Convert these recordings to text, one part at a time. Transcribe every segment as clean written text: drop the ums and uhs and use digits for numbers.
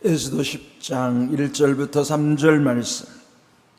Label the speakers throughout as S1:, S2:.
S1: 에스더 10장 1절부터 3절 말씀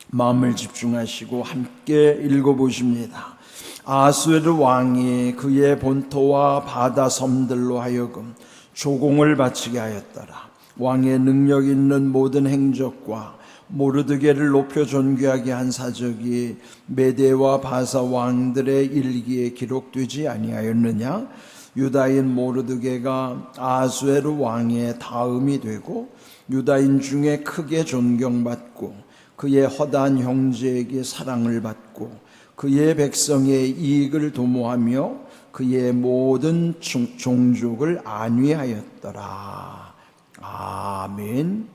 S1: 마음을 집중하시고 함께 읽어보십니다. 아수에르 왕이 그의 본토와 바다 섬들로 하여금 조공을 바치게 하였더라. 왕의 능력 있는 모든 행적과 모르드게를 높여 존귀하게 한 사적이 메대와 바사 왕들의 일기에 기록되지 아니하였느냐? 유다인 모르드게가 아수에르 왕의 다음이 되고 유다인 중에 크게 존경받고 그의 허다한 형제에게 사랑을 받고 그의 백성의 이익을 도모하며 그의 모든 종족을 안위하였더라. 아멘.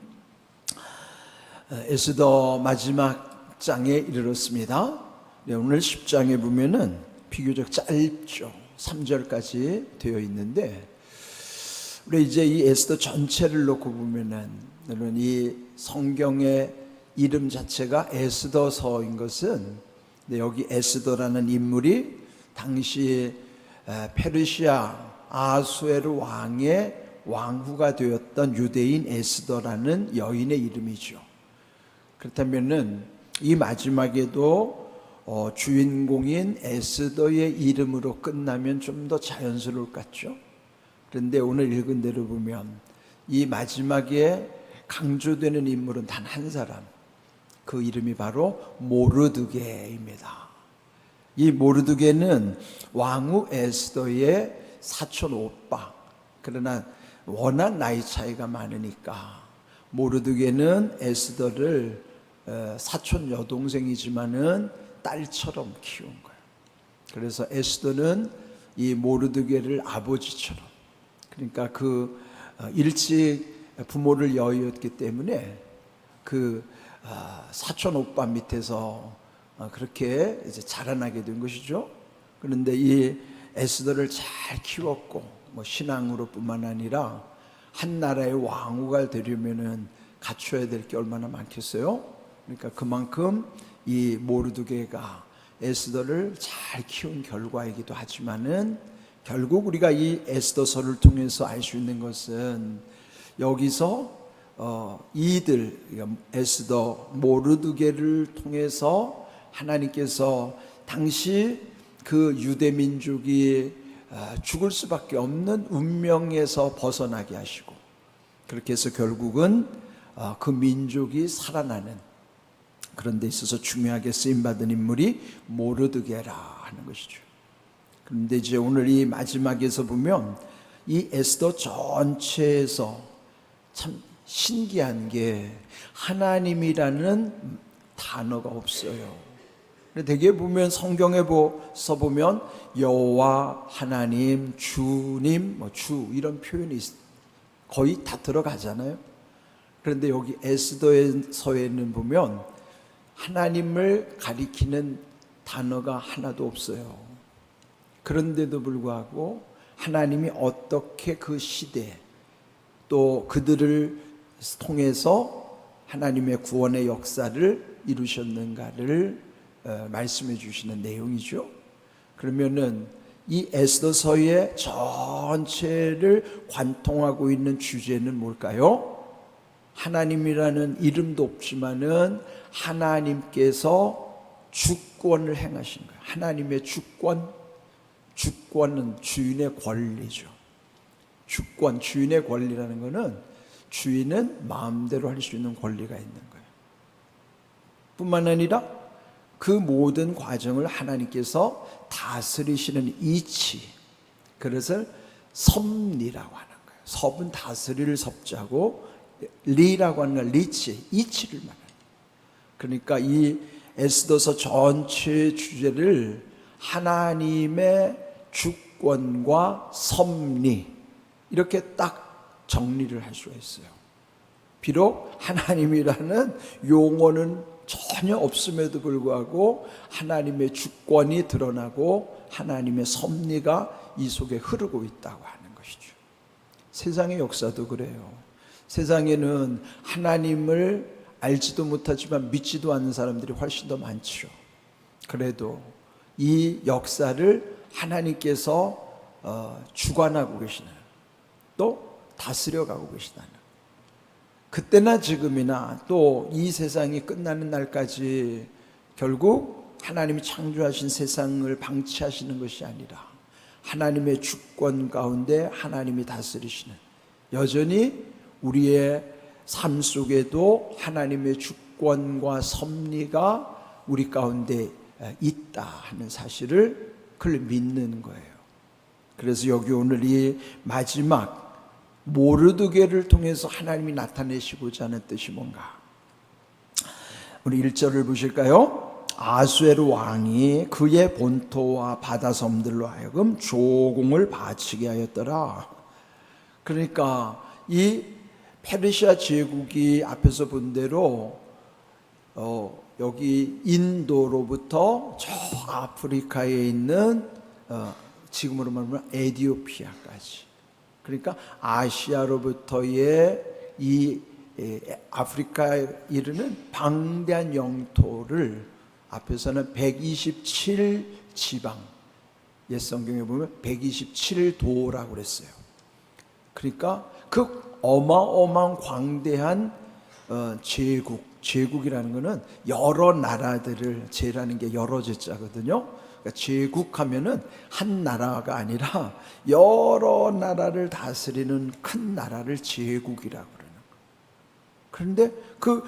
S1: 에스더 마지막 장에 이르렀습니다. 오늘 10장에 보면은 비교적 짧죠. 3절까지 되어 있는데, 우리 이제 이 에스더 전체를 놓고 보면은, 물론 이 성경의 이름 자체가 에스더서인 것은, 여기 에스더라는 인물이 당시 페르시아 아수에르 왕의 왕후가 되었던 유대인 에스더라는 여인의 이름이죠. 그렇다면은 이 마지막에도 주인공인 에스더의 이름으로 끝나면 좀 더 자연스러울 것 같죠? 그런데 오늘 읽은 대로 보면 이 마지막에 강조되는 인물은 단 한 사람, 그 이름이 바로 모르드게입니다. 이 모르드게는 왕후 에스더의 사촌 오빠, 그러나 워낙 나이 차이가 많으니까 모르드게는 에스더를 사촌 여동생이지만은 딸처럼 키운 거예요. 그래서 에스더는 이 모르드게를 아버지처럼, 그러니까 그 일찍 부모를 여의었기 때문에 그 사촌 오빠 밑에서 그렇게 이제 자라나게 된 것이죠. 그런데 이 에스더를 잘 키웠고, 신앙으로뿐만 아니라 한 나라의 왕후가 되려면은 갖춰야 될 게 얼마나 많겠어요? 그러니까 그만큼 이 모르드게가 에스더를 잘 키운 결과이기도 하지만은, 결국 우리가 이 에스더서를 통해서 알 수 있는 것은 여기서 이들 에스더 모르드게를 통해서 하나님께서 당시 그 유대 민족이 죽을 수밖에 없는 운명에서 벗어나게 하시고, 그렇게 해서 결국은 그 민족이 살아나는 그런 데 있어서 중요하게 쓰임받은 인물이 모르드게라 하는 것이죠. 그런데 이제 오늘 이 마지막에서 보면 이 에스더 전체에서 참 신기한 게 하나님이라는 단어가 없어요. 되게 보면 성경에 써보면 여호와, 하나님, 주님, 주 이런 표현이 거의 다 들어가잖아요. 그런데 여기 에스더서에는 보면 하나님을 가리키는 단어가 하나도 없어요. 그런데도 불구하고 하나님이 어떻게 그 시대 또 그들을 통해서 하나님의 구원의 역사를 이루셨는가를 말씀해 주시는 내용이죠. 그러면은 이 에스더서의 전체를 관통하고 있는 주제는 뭘까요? 하나님이라는 이름도 없지만은 하나님께서 주권을 행하신 거예요. 하나님의 주권은 주인의 권리죠. 주권, 주인의 권리라는 것은 주인은 마음대로 할 수 있는 권리가 있는 거예요. 뿐만 아니라 그 모든 과정을 하나님께서 다스리시는 이치, 그것을 섭리라고 하는 거예요. 섭은 다스릴 섭자고, 리라고 하는 건 리치, 이치를 말해요. 그러니까 이 에스더서 전체 주제를 하나님의 주권과 섭리, 이렇게 딱 정리를 할 수가 있어요. 비록 하나님이라는 용어는 전혀 없음에도 불구하고 하나님의 주권이 드러나고 하나님의 섭리가 이 속에 흐르고 있다고 하는 것이죠. 세상의 역사도 그래요. 세상에는 하나님을 알지도 못하지만 믿지도 않는 사람들이 훨씬 더 많죠. 그래도 이 역사를 하나님께서 주관하고 계시나요? 또 다스려가고 계시나요? 그때나 지금이나 또 이 세상이 끝나는 날까지 결국 하나님이 창조하신 세상을 방치하시는 것이 아니라 하나님의 주권 가운데 하나님이 다스리시는, 여전히 우리의 삶 속에도 하나님의 주권과 섭리가 우리 가운데 있다 하는 사실을 그걸 믿는 거예요. 그래서 여기 오늘 이 마지막 모르드게를 통해서 하나님이 나타내시고자 하는 뜻이 뭔가? 우리 1절을 보실까요? 아수에르 왕이 그의 본토와 바다 섬들로 하여금 조공을 바치게 하였더라. 그러니까 이 페르시아 제국이 앞에서 본 대로 여기 인도로부터 저 아프리카에 있는 지금으로 말하면 에티오피아까지, 그러니까 아시아로부터의 이 아프리카에 이르는 방대한 영토를 앞에서는 127지방, 옛 성경에 보면 127도라고 그랬어요. 그러니까 그 어마어마한 광대한 제국이라는 것은 여러 나라들을, 제라는 게 여러 제자거든요. 그러니까 제국하면은 한 나라가 아니라 여러 나라를 다스리는 큰 나라를 제국이라고 그러는 거예요. 그런데 그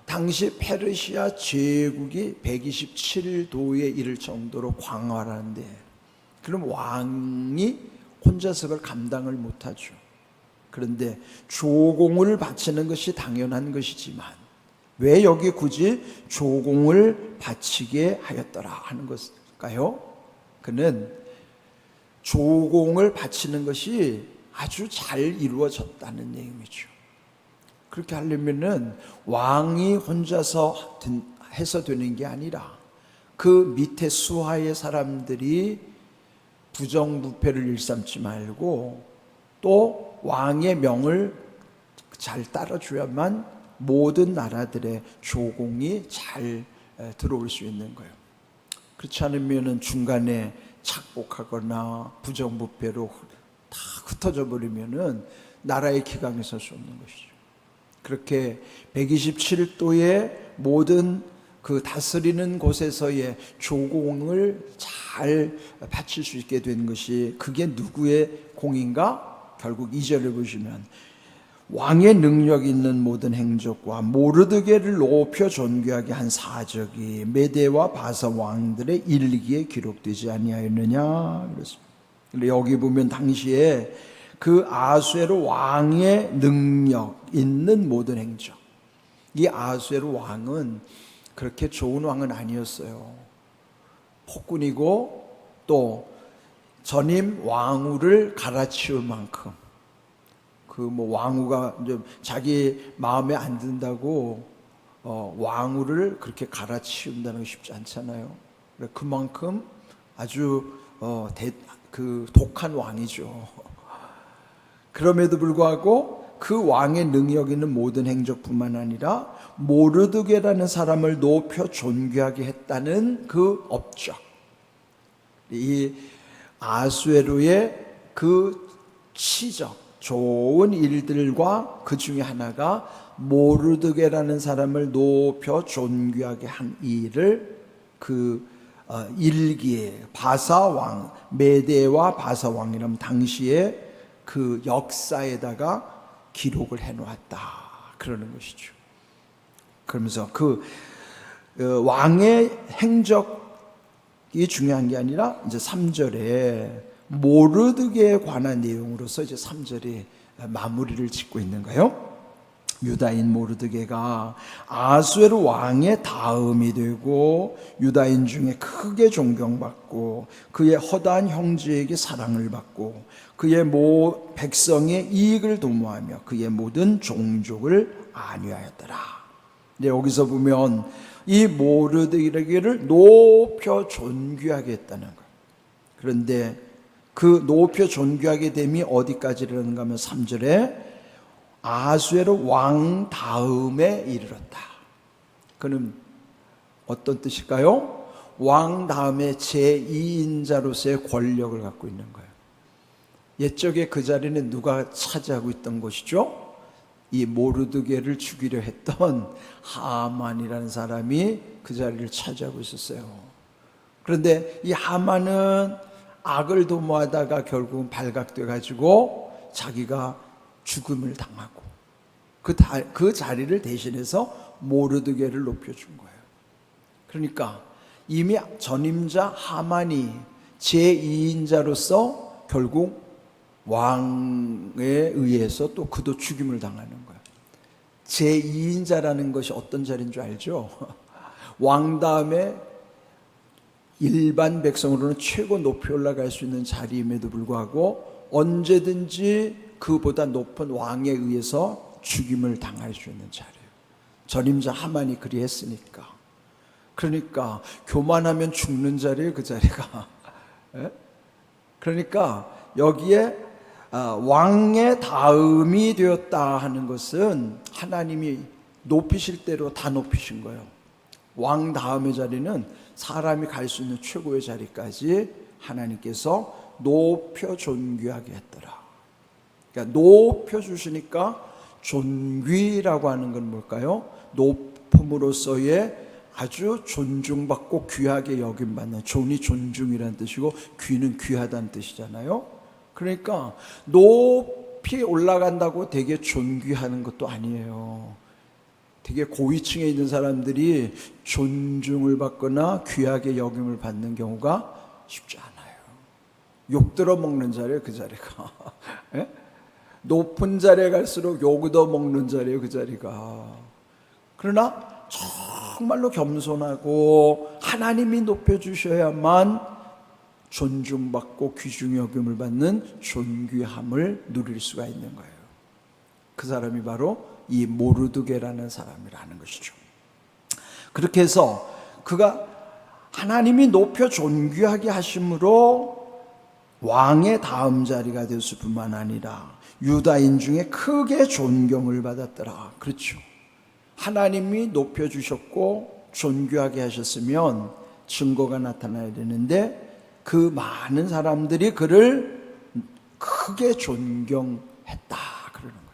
S1: 당시 페르시아 제국이 127도에 이를 정도로 광활한데, 그럼 왕이 혼자서 그걸 감당을 못하죠. 그런데 조공을 바치는 것이 당연한 것이지만 왜 여기 굳이 조공을 바치게 하였더라 하는 것일까요? 그는 조공을 바치는 것이 아주 잘 이루어졌다는 얘기죠. 그렇게 하려면은 왕이 혼자서 해서 되는 게 아니라 그 밑에 수하의 사람들이 부정부패를 일삼지 말고 또 왕의 명을 잘 따라줘야만 모든 나라들의 조공이 잘 들어올 수 있는 거예요. 그렇지 않으면 중간에 착복하거나 부정부패로 다 흩어져 버리면 나라의 기강에 설 수 없는 것이죠. 그렇게 127도의 모든 그 다스리는 곳에서의 조공을 잘 바칠 수 있게 된 것이, 그게 누구의 공인가? 결국 2절을 보시면 왕의 능력 있는 모든 행적과 모르드게를 높여 존귀하게 한 사적이 메대와 바사 왕들의 일기에 기록되지 아니하였느냐 그랬습니다. 여기 보면 당시에 그 아수에르 왕의 능력 있는 모든 행적, 이 아수에르 왕은 그렇게 좋은 왕은 아니었어요. 폭군이고 또 전임 왕후를 갈아치울 만큼, 그 뭐 왕후가 이제 자기 마음에 안 든다고 왕후를 그렇게 갈아치운다는 게 쉽지 않잖아요. 그만큼 아주 그 독한 왕이죠. 그럼에도 불구하고 그 왕의 능력 있는 모든 행적뿐만 아니라 모르드게라는 사람을 높여 존귀하게 했다는 그 업적, 이 아수에르의 그 치적, 좋은 일들과 그 중에 하나가 모르드게라는 사람을 높여 존귀하게 한 일을 그 일기에 바사왕, 메대와 바사왕이라면 당시에 그 역사에다가 기록을 해놓았다 그러는 것이죠. 그러면서 그 왕의 행적이 중요한 게 아니라 이제 3절에 모르드게에 관한 내용으로서 이제 3절에 마무리를 짓고 있는 거예요. 유다인 모르드게가 아수에르 왕의 다음이 되고 유다인 중에 크게 존경받고 그의 허다한 형제에게 사랑을 받고 그의 백성의 이익을 도모하며 그의 모든 종족을 안위하였더라. 근데 여기서 보면 이 모르드게를 높여 존귀하게 했다는 거예요. 그런데 그 높여 존귀하게 됨이 어디까지라는가 하면 3절에 아수에르 왕 다음에 이르렀다. 그는 어떤 뜻일까요? 왕 다음에 제2인자로서의 권력을 갖고 있는 거예요. 옛적에 그 자리는 누가 차지하고 있던 것이죠? 이 모르드게를 죽이려 했던 하만이라는 사람이 그 자리를 차지하고 있었어요. 그런데 이 하만은 악을 도모하다가 결국은 발각돼 가지고 자기가 죽음을 당하고 그 자리를 대신해서 모르드게를 높여준 거예요. 그러니까 이미 전임자 하만이 제2인자로서 결국 왕에 의해서 또 그도 죽임을 당하는 거예요. 제2인자라는 것이 어떤 자리인 줄 알죠? 왕 다음에 일반 백성으로는 최고 높이 올라갈 수 있는 자리임에도 불구하고 언제든지 그보다 높은 왕에 의해서 죽임을 당할 수 있는 자리예요. 전임자 하만이 그리했으니까. 그러니까 교만하면 죽는 자리예요, 그 자리가. 그러니까 여기에 왕의 다음이 되었다 하는 것은 하나님이 높이실 대로 다 높이신 거예요. 왕 다음의 자리는 사람이 갈 수 있는 최고의 자리까지 하나님께서 높여 존귀하게 했더라. 그러니까 높여 주시니까 존귀라고 하는 건 뭘까요? 높음으로써의 아주 존중받고 귀하게 여김받는, 존이 존중이라는 뜻이고 귀는 귀하다는 뜻이잖아요. 그러니까 높이 올라간다고 되게 존귀하는 것도 아니에요. 되게 고위층에 있는 사람들이 존중을 받거나 귀하게 여김을 받는 경우가 쉽지 않아요. 욕 들어먹는 자리예요, 그 자리가. 높은 자리에 갈수록 욕 얻어먹는 자리예요, 그 자리가. 그러나 정말로 겸손하고 하나님이 높여주셔야만 존중받고 귀중 여김을 받는 존귀함을 누릴 수가 있는 거예요. 그 사람이 바로 이 모르드게라는 사람이라는 것이죠. 그렇게 해서 그가 하나님이 높여 존귀하게 하심으로 왕의 다음 자리가 됐을 뿐만 아니라 유다인 중에 크게 존경을 받았더라. 그렇죠. 하나님이 높여주셨고 존귀하게 하셨으면 증거가 나타나야 되는데 그 많은 사람들이 그를 크게 존경했다 그러는 거예요.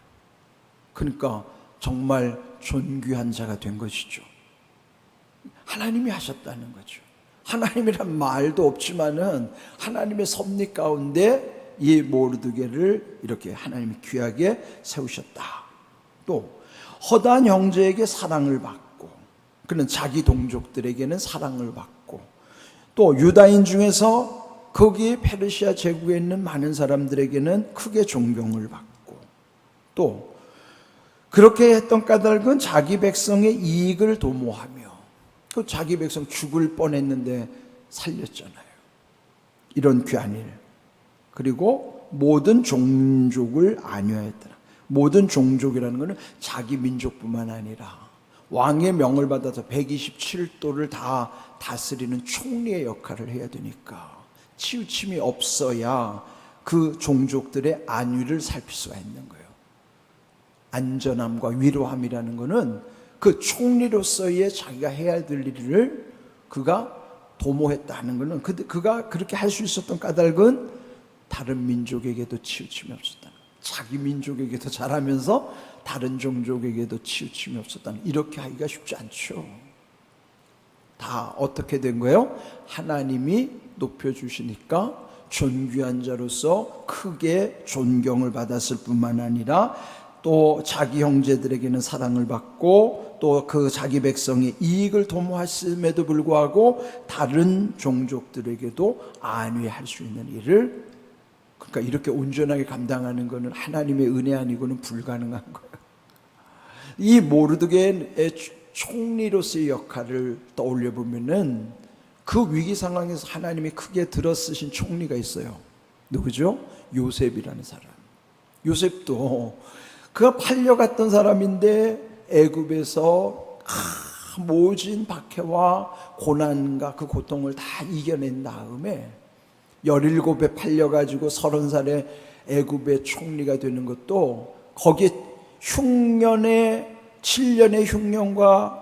S1: 그러니까 정말 존귀한 자가 된 것이죠. 하나님이 하셨다는 거죠. 하나님이란 말도 없지만은 하나님의 섭리 가운데 이 모르드게를 이렇게 하나님이 귀하게 세우셨다. 또 허다한 형제에게 사랑을 받고, 그는 자기 동족들에게는 사랑을 받고, 또 유다인 중에서 거기 페르시아 제국에 있는 많은 사람들에게는 크게 존경을 받고, 또 그렇게 했던 까닭은 자기 백성의 이익을 도모하며, 그 자기 백성 죽을 뻔했는데 살렸잖아요. 이런 귀한 일. 그리고 모든 종족을 안위하였더라. 모든 종족이라는 것은 자기 민족뿐만 아니라 왕의 명을 받아서 127도를 다 다스리는 총리의 역할을 해야 되니까 치우침이 없어야 그 종족들의 안위를 살필 수가 있는 거예요. 안전함과 위로함이라는 것은 그 총리로서의 자기가 해야 될 일을 그가 도모했다는 것은 그가 그렇게 할 수 있었던 까닭은 다른 민족에게도 치우침이 없었다는 거예요. 자기 민족에게도 잘하면서 다른 종족에게도 치우침이 없었다는, 이렇게 하기가 쉽지 않죠. 다 어떻게 된 거예요? 하나님이 높여주시니까 존귀한 자로서 크게 존경을 받았을 뿐만 아니라 또 자기 형제들에게는 사랑을 받고 또 그 자기 백성의 이익을 도모하심에도 불구하고 다른 종족들에게도 안위할 수 있는 일을, 그러니까 이렇게 온전하게 감당하는 것은 하나님의 은혜 아니고는 불가능한 거예요. 이 모르드게의 총리로서의 역할을 떠올려 보면은 그 위기 상황에서 하나님이 크게 들어쓰신 총리가 있어요. 누구죠? 요셉이라는 사람. 요셉도 그가 팔려갔던 사람인데 애굽에서 모진 박해와 고난과 그 고통을 다 이겨낸 다음에 17에 팔려가지고 30살에 애굽의 총리가 되는 것도 거기에 흉년의 7년의 흉년과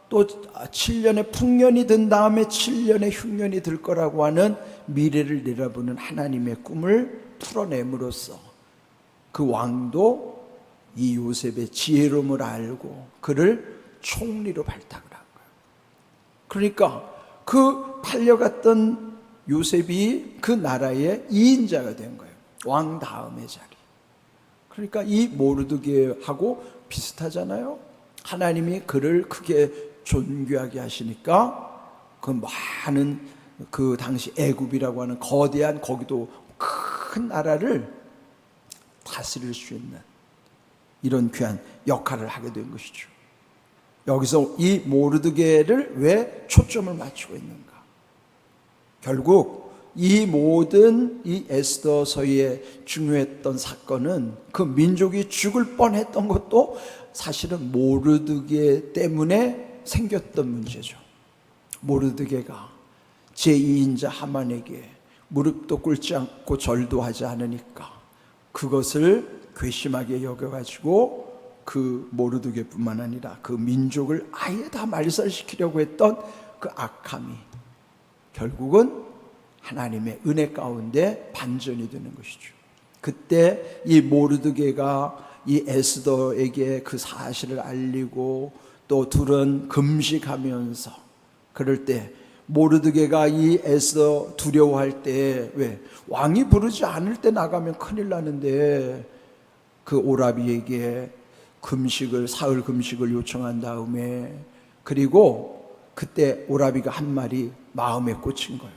S1: 또 7년의 풍년이 든 다음에 7년의 흉년이 들 거라고 하는 미래를 내다보는 하나님의 꿈을 풀어냄으로써 그 왕도 이 요셉의 지혜로움을 알고 그를 총리로 발탁을 한 거예요. 그러니까 그 팔려갔던 요셉이 그 나라의 2인자가 된 거예요. 왕 다음의 자리. 그러니까 이 모르드게하고 비슷하잖아요. 하나님이 그를 크게 존귀하게 하시니까 그 많은 그 당시 애굽이라고 하는 거대한 거기도 큰 나라를 다스릴 수 있는 이런 귀한 역할을 하게 된 것이죠. 여기서 이 모르드게를 왜 초점을 맞추고 있는가? 결국 이 모든 이 에스더서의 중요했던 사건은 그 민족이 죽을 뻔했던 것도 사실은 모르드게 때문에 생겼던 문제죠. 모르드게가 제2인자 하만에게 무릎도 꿇지 않고 절도 하지 않으니까 그것을 괘씸하게 여겨가지고 그 모르드게뿐만 아니라 그 민족을 아예 다 말살시키려고 했던 그 악함이 결국은 하나님의 은혜 가운데 반전이 되는 것이죠. 그때 이 모르드게가 이 에스더에게 그 사실을 알리고 또 둘은 금식하면서 그럴 때 모르드게가 이 에스더 두려워할 때 왜 왕이 부르지 않을 때 나가면 큰일 나는데 그 오라비에게 금식을 사흘 금식을 요청한 다음에 그리고 그때 오라비가 한 말이 마음에 꽂힌 거예요.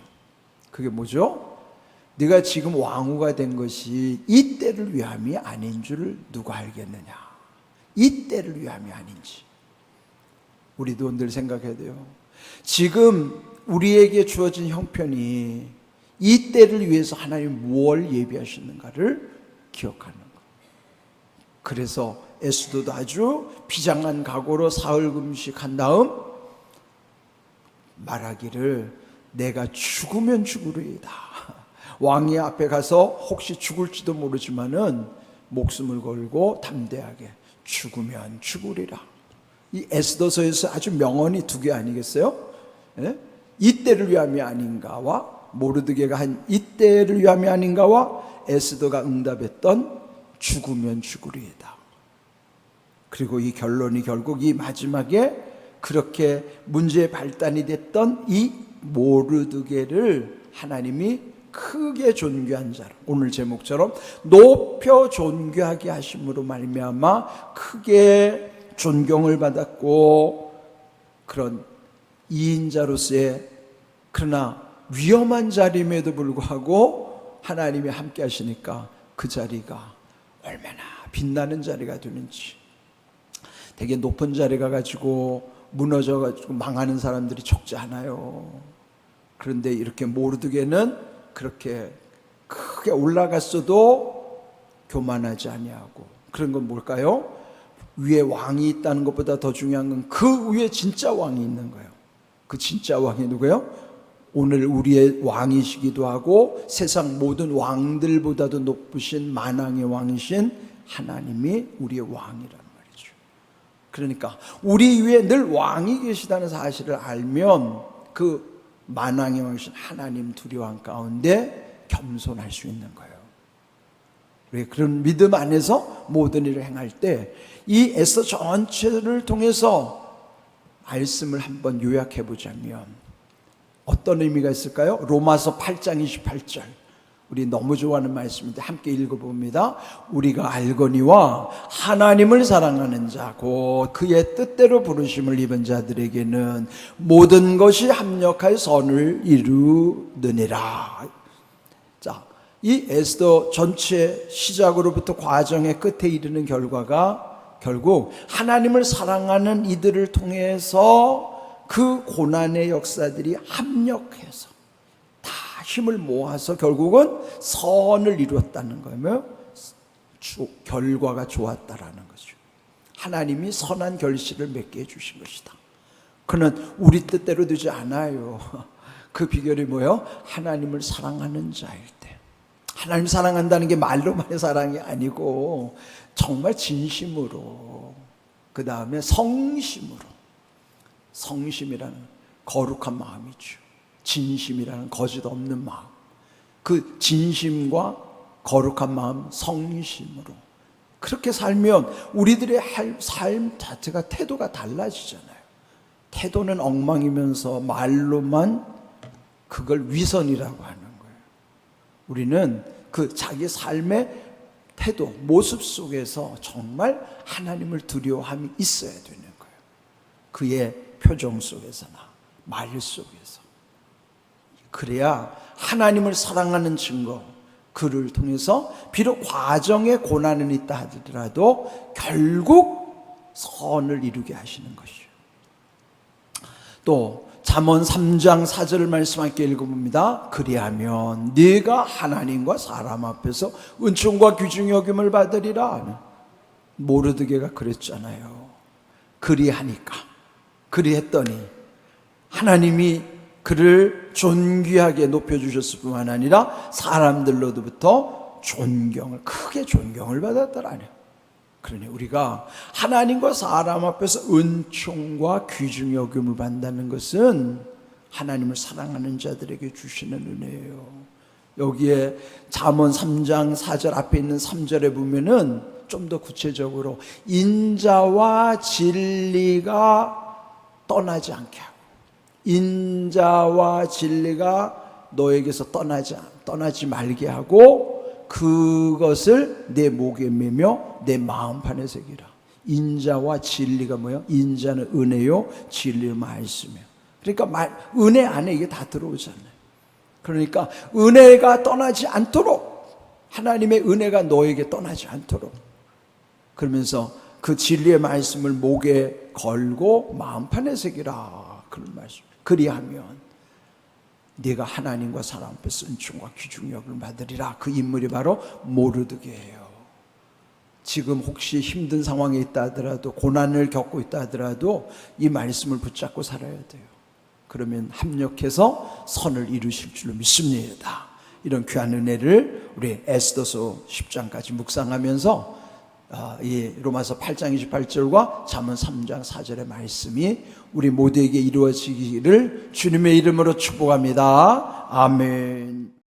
S1: 그게 뭐죠? 네가 지금 왕후가 된 것이 이 때를 위함이 아닌 줄 누가 알겠느냐? 이 때를 위함이 아닌지 우리도 늘 생각해야 돼요. 지금 우리에게 주어진 형편이 이 때를 위해서 하나님 무엇을 예비하시는가를 기억하는 것. 그래서 에스더도 아주 비장한 각오로 사흘 금식한 다음 말하기를 내가 죽으면 죽으리이다. 왕이 앞에 가서 혹시 죽을지도 모르지만은 목숨을 걸고 담대하게 죽으면 죽으리라. 이 에스더서에서 아주 명언이 두 개 아니겠어요? 예? 이때를 위함이 아닌가와 모르드게가 한 이때를 위함이 아닌가와 에스더가 응답했던 죽으면 죽으리이다. 그리고 이 결론이 결국 이 마지막에 그렇게 문제의 발단이 됐던 이 모르드게를 하나님이 크게 존귀한 자로 오늘 제목처럼 높여 존귀하게 하심으로 말미암아 크게 존경을 받았고 그런 이인자로서의 그러나 위험한 자리임에도 불구하고 하나님이 함께 하시니까 그 자리가 얼마나 빛나는 자리가 되는지. 되게 높은 자리 가가지고 무너져가지고 망하는 사람들이 적지 않아요. 그런데 이렇게 모르드게는 그렇게 크게 올라갔어도 교만하지 아니하고 그런 건 뭘까요? 위에 왕이 있다는 것보다 더 중요한 건 그 위에 진짜 왕이 있는 거예요. 그 진짜 왕이 누구예요? 오늘 우리의 왕이시기도 하고 세상 모든 왕들보다도 높으신 만왕의 왕이신 하나님이 우리의 왕이라는 말이죠. 그러니까 우리 위에 늘 왕이 계시다는 사실을 알면 그 만왕의 왕이신 하나님 두려움 가운데 겸손할 수 있는 거예요. 그런 믿음 안에서 모든 일을 행할 때 이 에스더 전체를 통해서 말씀을 한번 요약해 보자면 어떤 의미가 있을까요? 로마서 8장 28절 우리 너무 좋아하는 말씀인데 함께 읽어봅니다. 우리가 알거니와 하나님을 사랑하는 자 곧 그의 뜻대로 부르심을 입은 자들에게는 모든 것이 합력하여 선을 이루느니라. 자, 이 에스더 전체 시작으로부터 과정의 끝에 이르는 결과가 결국 하나님을 사랑하는 이들을 통해서 그 고난의 역사들이 합력해서 다 힘을 모아서 결국은 선을 이루었다는 거예요. 결과가 좋았다라는 거죠. 하나님이 선한 결실을 맺게 해주신 것이다. 그는 우리 뜻대로 되지 않아요. 그 비결이 뭐예요? 하나님을 사랑하는 자일 때. 하나님 사랑한다는 게 말로만의 사랑이 아니고 정말 진심으로, 그 다음에 성심으로. 성심이라는 거룩한 마음이죠. 진심이라는 거짓 없는 마음. 그 진심과 거룩한 마음, 성심으로 그렇게 살면 우리들의 삶 자체가 태도가 달라지잖아요. 태도는 엉망이면서 말로만 그걸 위선이라고 하는 거예요. 우리는 그 자기 삶의 태도, 모습 속에서 정말 하나님을 두려워함이 있어야 되는 거예요. 그의 표정 속에서나 말 속에서. 그래야 하나님을 사랑하는 증거, 그를 통해서 비록 과정에 고난은 있다 하더라도 결국 선을 이루게 하시는 것이죠. 또 잠언 3장 4절을 말씀 함께 읽어봅니다. 그리하면 네가 하나님과 사람 앞에서 은총과 귀중히 여김을 받으리라. 모르드게가 그랬잖아요. 그리하니까, 그리했더니 하나님이 그를 존귀하게 높여주셨을 뿐만 아니라 사람들로부터 크게 존경을 받았더라네요. 그러니 우리가 하나님과 사람 앞에서 은총과 귀중히 여김을 받는다는 것은 하나님을 사랑하는 자들에게 주시는 은혜예요. 여기에 잠언 3장 4절 앞에 있는 3절에 보면은 좀 더 구체적으로 인자와 진리가 떠나지 않게 하고, 인자와 진리가 너에게서 떠나지 말게 하고 그것을 내 목에 매며 내 마음판에 새기라. 인자와 진리가 뭐예요? 인자는 은혜요, 진리는 말씀이에요. 그러니까 은혜 안에 이게 다 들어오잖아요. 그러니까 은혜가 떠나지 않도록, 하나님의 은혜가 너에게 떠나지 않도록, 그러면서 그 진리의 말씀을 목에 걸고 마음판에 새기라. 그런 말씀. 그리하면 네가 하나님과 사람 앞에서 은총과 귀중히 여김을 받으리라. 그 인물이 바로 모르드게예요. 지금 혹시 힘든 상황에 있다 하더라도, 고난을 겪고 있다 하더라도 이 말씀을 붙잡고 살아야 돼요. 그러면 합력해서 선을 이루실 줄로 믿습니다. 이런 귀한 은혜를 우리 에스더서 10장까지 묵상하면서 이 로마서 8장 28절과 잠언 3장 4절의 말씀이 우리 모두에게 이루어지기를 주님의 이름으로 축복합니다. 아멘.